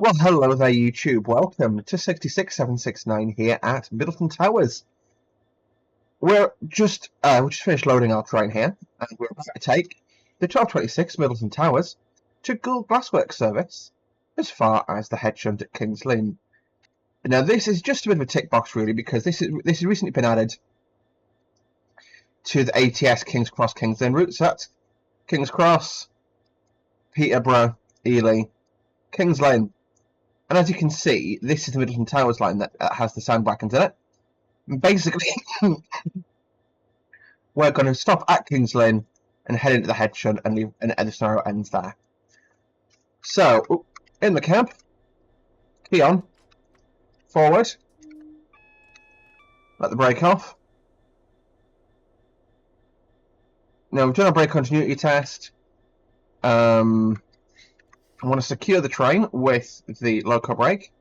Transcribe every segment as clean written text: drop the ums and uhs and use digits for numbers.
Well, hello there, YouTube. Welcome to 66769 here at Middleton Towers. We're just finished loading our train here, and we're about to take the 1226 Middleton Towers to Gould Glassworks service as far as the head shunt at King's Lynn. Now, this is just a bit of a tick box, really, because this has recently been added to the ATS King's Cross King's Lynn route. So that's King's Cross, Peterborough, Ely, King's Lynn. And as you can see, this is the Middleton Towers line that has the sand wagons in it. And basically, we're going to stop at King's Lynn and head into the head shunt, and the scenario ends there. So, in the cab, key on, forward, let the brake off. Now, we've done our brake continuity test. I want to secure the train with the loco brake.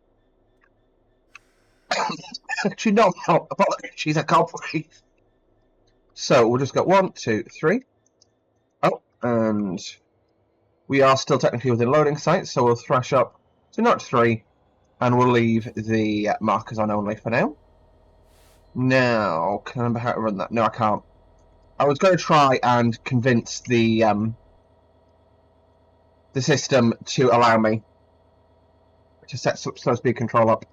Actually, no, apologies, I can't breathe. So we'll just go 1, 2, 3. Oh, and we are still technically within loading sight, so we'll thrash up to notch 3, and we'll leave the markers on only for now. Now, can I remember how to run that? No, I can't. I was going to try and convince the system to allow me to set slow speed control up,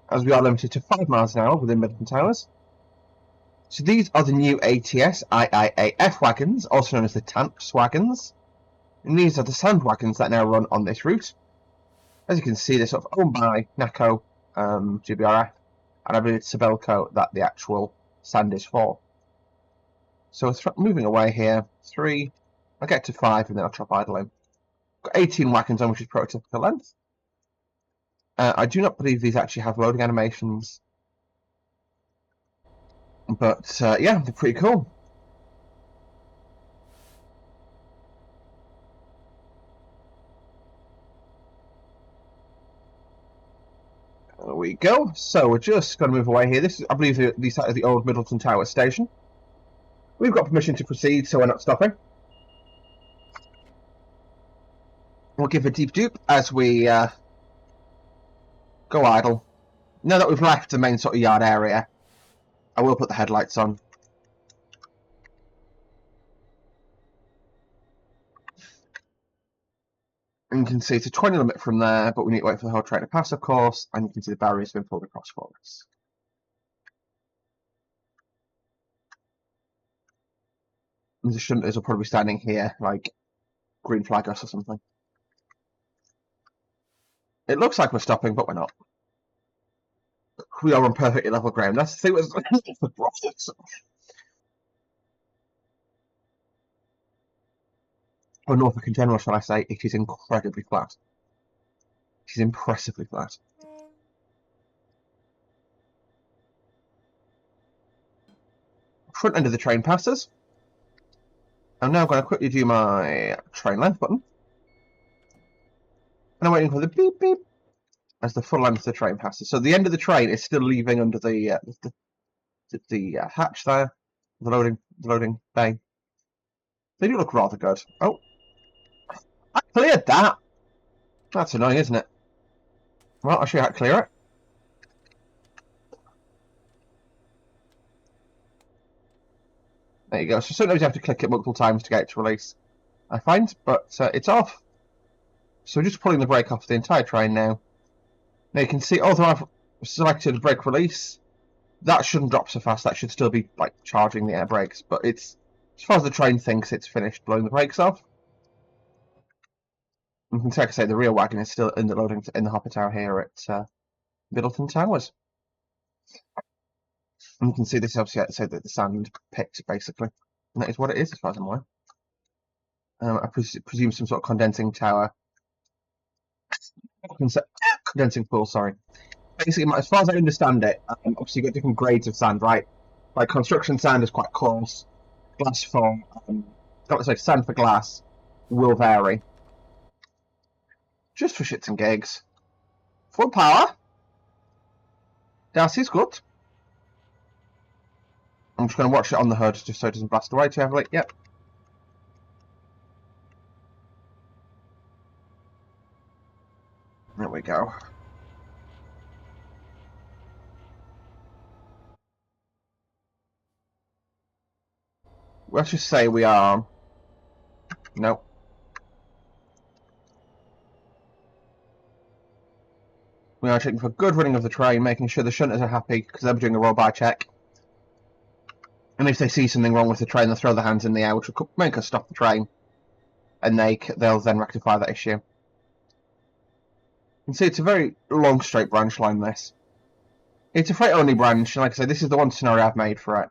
as we are limited to 5 miles an hour within Middleton Towers. So these are the new ATS IIAF wagons, also known as the Tanpps wagons, and these are the sand wagons that now run on this route. As you can see, they're sort of owned by NACO, GBRF, and I believe it's Sabelco that the actual sand is for. So moving away here, 3, I'll get to 5 and then I'll drop idle in. Got 18 wagons on, which is prototypical length. I do not believe these actually have loading animations, but yeah, they're pretty cool. There we go. So we're just going to move away here. This is, I believe, the site of the old Middleton Tower station. We've got permission to proceed, so we're not stopping. We'll give a deep dupe as we go idle. Now that we've left the main sort of yard area, I will put the headlights on. And you can see it's a 20 limit from there, but we need to wait for the whole train to pass, of course, and you can see the barriers have been pulled across for us. And the shunters will probably be standing here, like green flag us or something. It looks like we're stopping, but we're not. We are on perfectly level ground. That's the thing with for profits. Or Norfolk in general, shall I say, it is incredibly flat. It is impressively flat. Front end of the train passes. I'm now going to quickly do my train length button. And I'm waiting for the beep beep as the full length of the train passes. So the end of the train is still leaving under the hatch there, the loading bay. They do look rather good. Oh, I cleared that. That's annoying, isn't it? Well, I'll show you how to clear it. There you go. So sometimes you have to click it multiple times to get it to release, I find, but it's off. So we're just pulling the brake off the entire train now. Now you can see, although I've selected brake release, that shouldn't drop so fast. That should still be like charging the air brakes, but it's, as far as the train thinks it's finished blowing the brakes off. You can see, like I say, the rear wagon is still in the hopper tower here at Middleton Towers. And you can see this obviously outside the sand pit, basically. And that is what it is, as far as I'm aware. I presume some sort of condensing tower. Condensing pool, sorry. Basically, as far as I understand it, obviously you've got different grades of sand, right? Like construction sand is quite coarse. Glass for, sand for glass will vary. Just for shits and gigs. Full power. Darcy's good. I'm just going to watch it on the hood just so it doesn't blast away too heavily. Yep. There we go. Let's just say we are... Nope. We are checking for good running of the train, making sure the shunters are happy, because they'll be doing a roll-by check. And if they see something wrong with the train, they'll throw their hands in the air, which will make us stop the train. And they'll then rectify that issue. You can see it's a very long, straight branch line, this. It's a freight-only branch, and like I said, this is the one scenario I've made for it.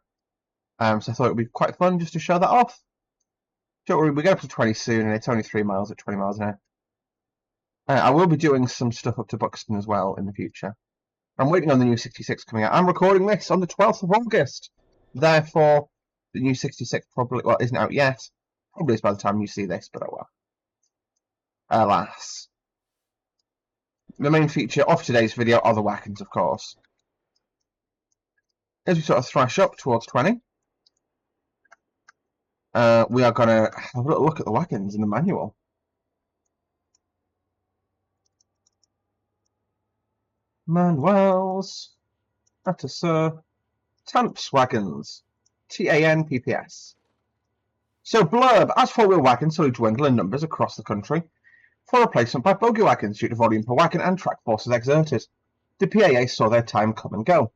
So I thought it would be quite fun just to show that off. Don't worry, we get up to 20 soon, and it's only 3 miles at 20 miles an hour. I will be doing some stuff up to Buxton as well in the future. I'm waiting on the new 66 coming out. I'm recording this on the 12th of August. Therefore, the new 66 probably isn't out yet. Probably is by the time you see this, but oh well. Alas. The main feature of today's video are the wagons, of course. As we sort of thrash up towards 20, we are going to have a little look at the wagons in the manual. Manuals. That is Tanpps wagons. Tanpps. So blurb, as four-wheel wagons slowly dwindle in numbers across the country, for replacement by bogey wagons due to volume per wagon and track forces exerted, the PAA saw their time come and go.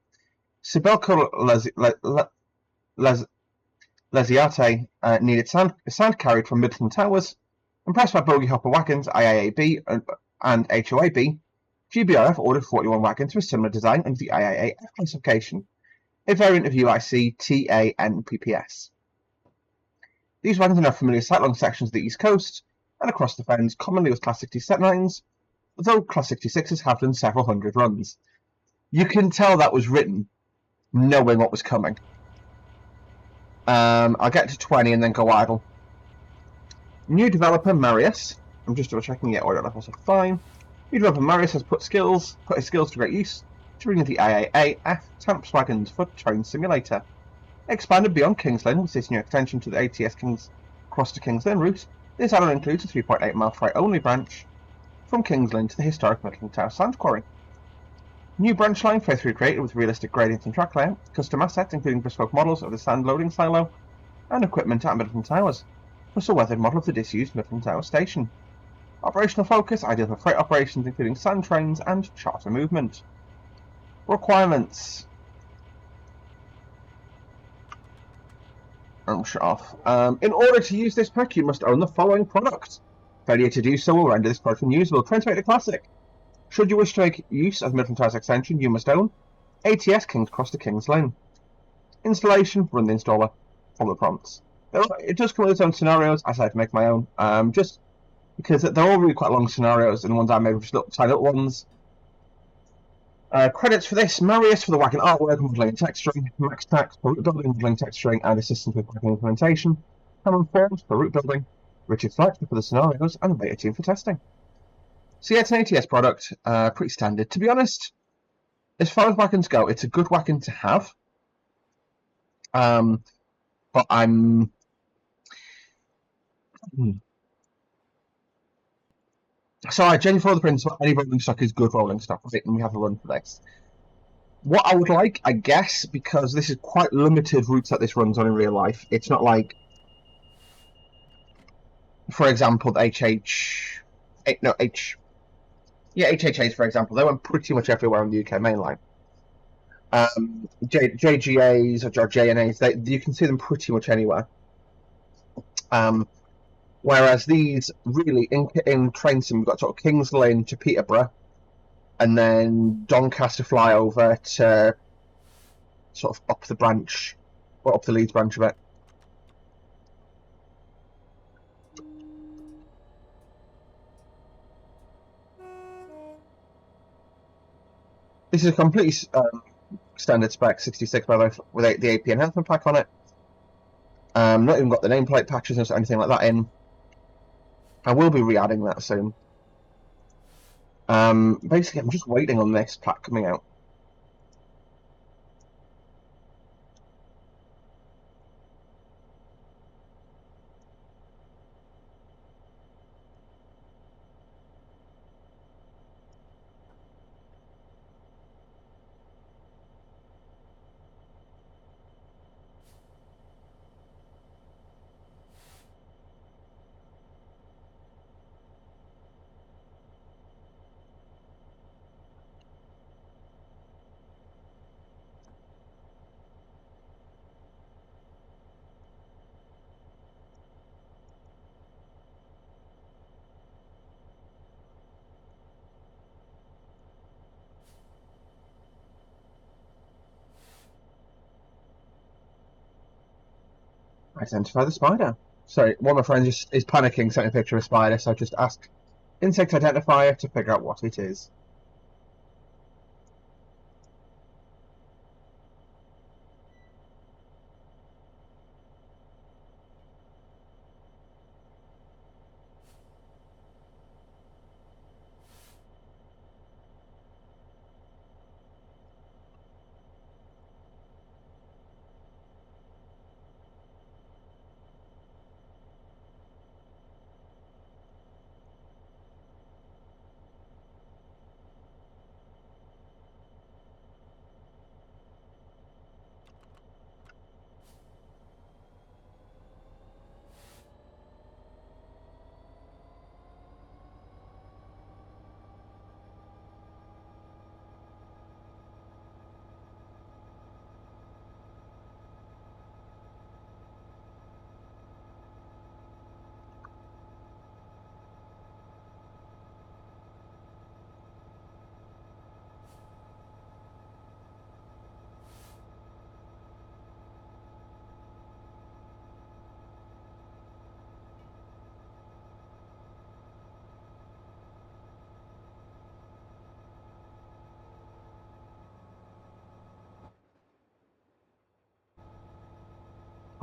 Sibelco Leziate needed sand carried from Middleton Towers, impressed by bogey hopper wagons IIAB and HOAB, GBRF ordered 41 wagons with similar design under the IIAF classification, a variant of UIC TANPPS. These wagons are now familiar sight-long sections of the East Coast and across the fens, commonly with Class 69s, though Class 66s have done several hundred runs. You can tell that was written knowing what was coming. I'll get to 20 and then go idle. New developer Marius. I'm just double checking yet order levels are fine. New developer Marius has put his skills to great use to bring in the IAAF Tanpps wagons for train simulator. Expanded beyond Kings Lynn with this new extension to the ATS Kings Cross to Kings Lynn route, this add-on includes a 3.8 mile freight-only branch from Kings Lynn to the historic Middleton Tower Sand Quarry. New branch line faithfully created with realistic gradients and track layout, custom assets including bespoke models of the sand loading silo, and equipment at Middleton Towers, plus a weathered model of the disused Middleton Tower station. Operational focus, ideal for freight operations including sand trains and charter movement. Requirements. Shut off. In order to use this pack, you must own the following product. Failure to do so will render this product unusable. Try to make it classic. Should you wish to make use of the Middleton Towers extension, you must own ATS Kings Cross to Kings Lynn. Installation, run the installer, follow the prompts. It does come with its own scenarios. I decided to make my own, just because they're all really quite long scenarios, and the ones I made were just little tiny little ones. Credits for this: Marius for the wagon artwork, modelling and texturing, Max Tax for route building, modelling, texturing, and assistance with wagon implementation, Hammond Forms for route building, Richard Fletcher for the scenarios, and the beta team for testing. So yeah, it's an ATS product, pretty standard. To be honest, as far as wagons go, it's a good wagon to have. But I'm... So I genuinely follow the principle, any rolling stock is good rolling stock, right? And we have a run for this. What I would like, I guess, because this is quite limited routes that this runs on in real life, it's not like, for example, the HHAs, for example, they went pretty much everywhere on the UK mainline. JGAs or JNAs, you can see them pretty much anywhere. Whereas these really, in train sim, we've got sort of Kings Lynn to Peterborough, and then Doncaster flyover to sort of up the branch, or up the Leeds branch a bit. This is a completely standard spec 66 by the way, with the AP enhancement pack on it. Not even got the nameplate patches or anything like that in. I will be re-adding that soon. Basically, I'm just waiting on this pack coming out. Identify the spider. Sorry, one of my friends is panicking, sent a picture of a spider, so I just asked insect identifier to figure out what it is.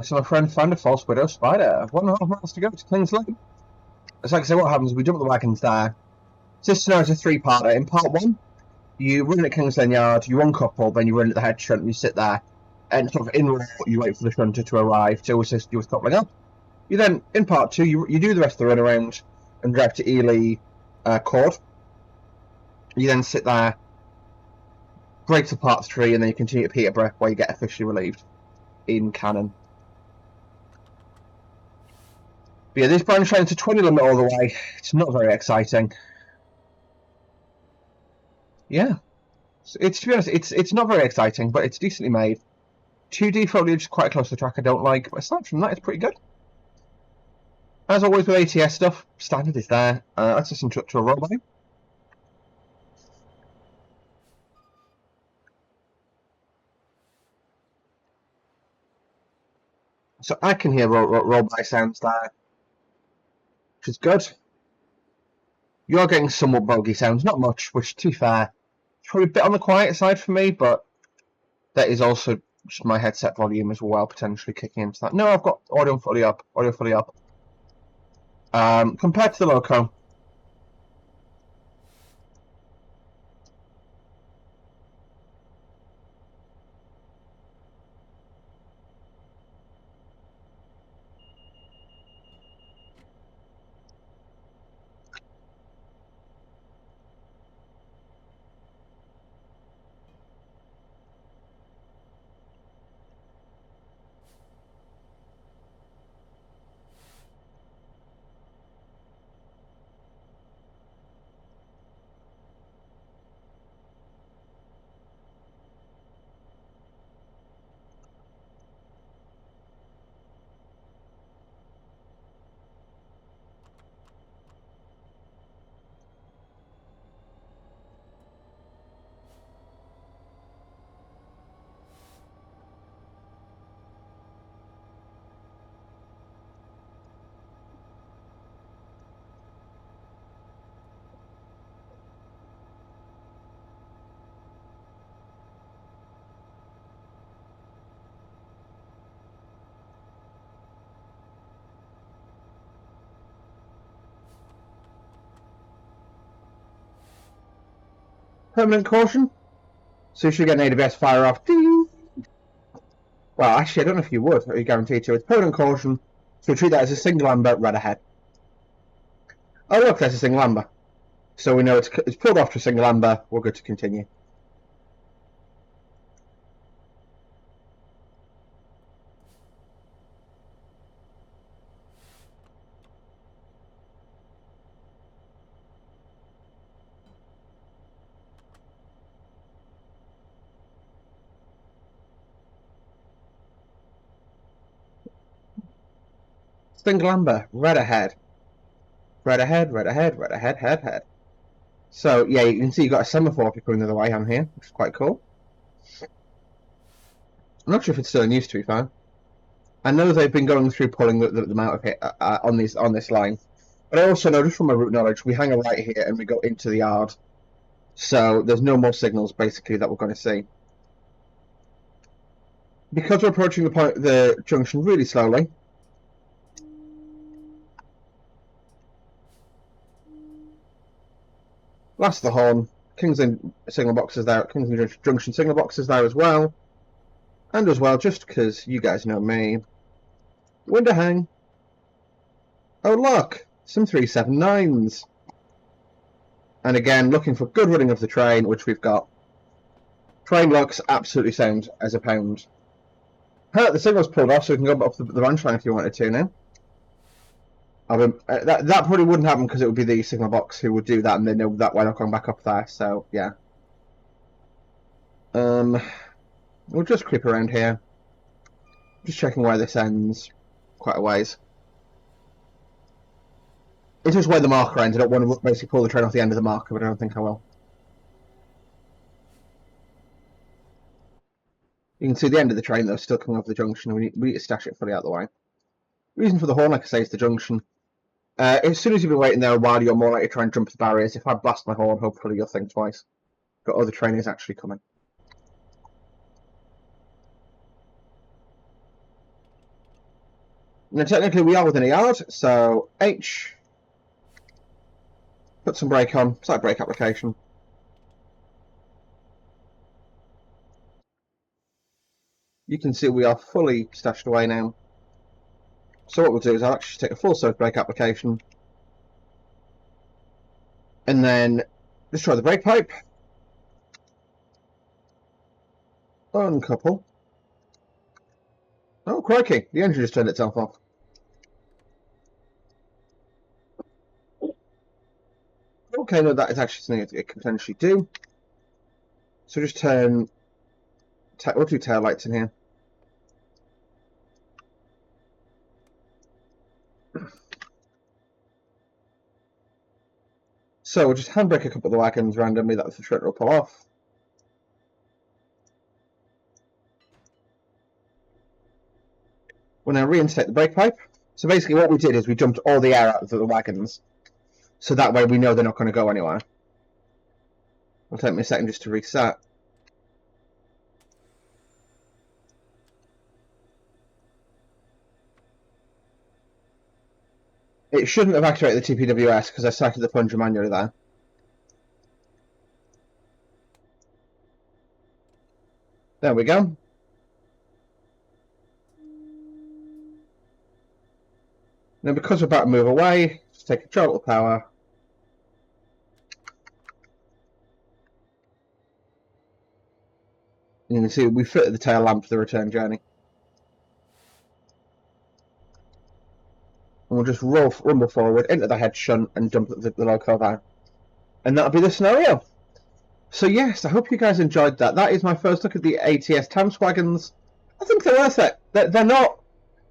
So my friend found a false widow spider. 1.5 miles to go to King's Lynn. It's like I say, what happens? We jump the wagons there. This scenario is a three-parter. In part one, you run at King's Lynn Yard, you uncouple, then you run at the head shunt and you sit there. And sort of in row, you wait for the shunter to arrive to assist you with coupling up. You then, in part two, you do the rest of the run around and drive to Ely Court. You then sit there, break to part three, and then you continue to Peterborough where you get officially relieved in canon. But yeah, this branch line to 20 limit all the way. It's not very exciting. Yeah, it's to be honest, it's not very exciting, but it's decently made. 2D foliage is quite close to the track I don't like, but aside from that, it's pretty good. As always with ATS stuff, standard is there. Let's listen to a rollby. So I can hear rollby sounds there, which is good. You're getting somewhat bogey sounds, not much, which to be fair, it's probably a bit on the quiet side for me, but that is also just my headset volume as well, potentially kicking into that. No, I've got audio fully up, compared to the loco. Permanent caution. So you should get an AWS fire off. Ding! Well, actually, I don't know if you would. Are you guaranteed to? It's permanent caution. So treat that as a single amber, red ahead. Oh look, there's a single amber. So we know it's pulled off to a single amber. We're good to continue. Single amber, red ahead. Red ahead, red ahead, red ahead, head. So yeah, you can see you've got a semaphore going the other way on here, which is quite cool. I'm not sure if it's still in use, to be fair. I know they've been going through pulling them out of here on this line, but I also know just from my route knowledge, we hang a right here and we go into the yard, so there's no more signals basically that we're going to see. Because we're approaching the junction really slowly, last the horn. Kingsland signal box is there. Kingsland Junction signal box is there as well, and as well, just because you guys know me, window hang. Oh look, some 379s. And again, looking for good running of the train, which we've got. Train looks absolutely sound as a pound. The signal's pulled off, so we can go up the branch line if you wanted to now. That probably wouldn't happen because it would be the signal box who would do that, and they know that we're not going back up there, so yeah. We'll just creep around here. Just checking where this ends. Quite a ways. It's just where the marker ends. I don't want to basically pull the train off the end of the marker, but I don't think I will. You can see the end of the train, though, still coming off the junction. We need to stash it fully out of the way. Reason for the horn, like I say, is the junction. As soon as you've been waiting there a while, you're more likely to try and jump the barriers. If I blast my horn, hopefully you'll think twice. But other train is actually coming. Now, technically, we are within a yard, so H. Put some brake on. Side brake application. You can see we are fully stashed away now. So what we'll do is I'll actually take a full surf brake application and then destroy the brake pipe, uncouple. Oh crikey, the engine just turned itself off. Okay, no, that is actually something it can potentially do. So just turn, we'll do tail lights in here. So we'll just handbrake a couple of the wagons randomly that the shredder will pull off. We'll now reinstate the brake pipe. So basically what we did is we jumped all the air out of the wagons. So that way we know they're not going to go anywhere. It'll take me a second just to reset. It shouldn't have activated the TPWS because I started the plunger manually there. There we go. Now because we're about to move away, just take control of the power. And you can see we fitted the tail lamp for the return journey. And we'll just rumble forward into the head shunt and dump the loco there. And that'll be the scenario. So yes, I hope you guys enjoyed that. That is my first look at the ATS Tanpps wagons. I think they're worth it. They're not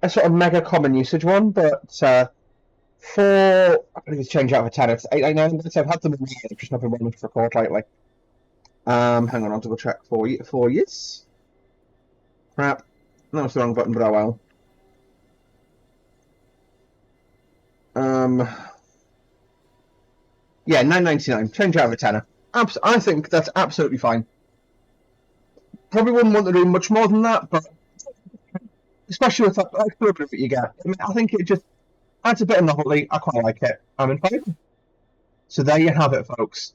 a sort of mega common usage one, but for, I believe it's changed out of a 10, it's 899, I've had them in the I've just not been willing to record lately. Hang on, I'll double check for years. Crap, that was the wrong button, but oh well. Yeah, 9.99. Change out of a tenner. I think that's absolutely fine. Probably wouldn't want to do much more than that, but especially with that extra that you get, I think it just adds a bit of novelty. I quite like it. I'm in favour. So there you have it, folks.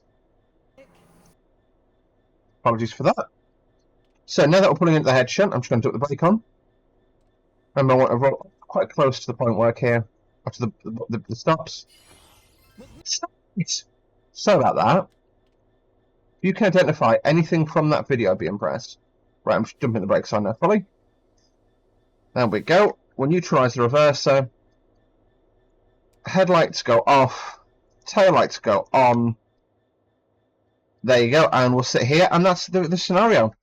Apologies for that. So now that we're pulling into the head shunt, I'm just going to put the brake on. Remember, I want to roll quite close to the point work here, after the stops. So about that. If you can identify anything from that video, I'd be impressed. Right, I'm just dumping the brakes on now fully. There we go. We'll neutralise the reverser. Headlights go off. Tail lights go on. There you go, and we'll sit here, and that's the scenario.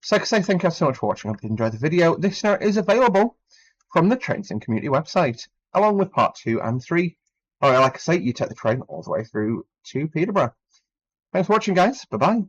So, like I say, thank you so much for watching. I hope you enjoyed the video. This scenario is available from the Trains and Community website, along with part 2 and 3. Alright, like I say, you take the train all the way through to Peterborough. Thanks for watching, guys. Bye-bye.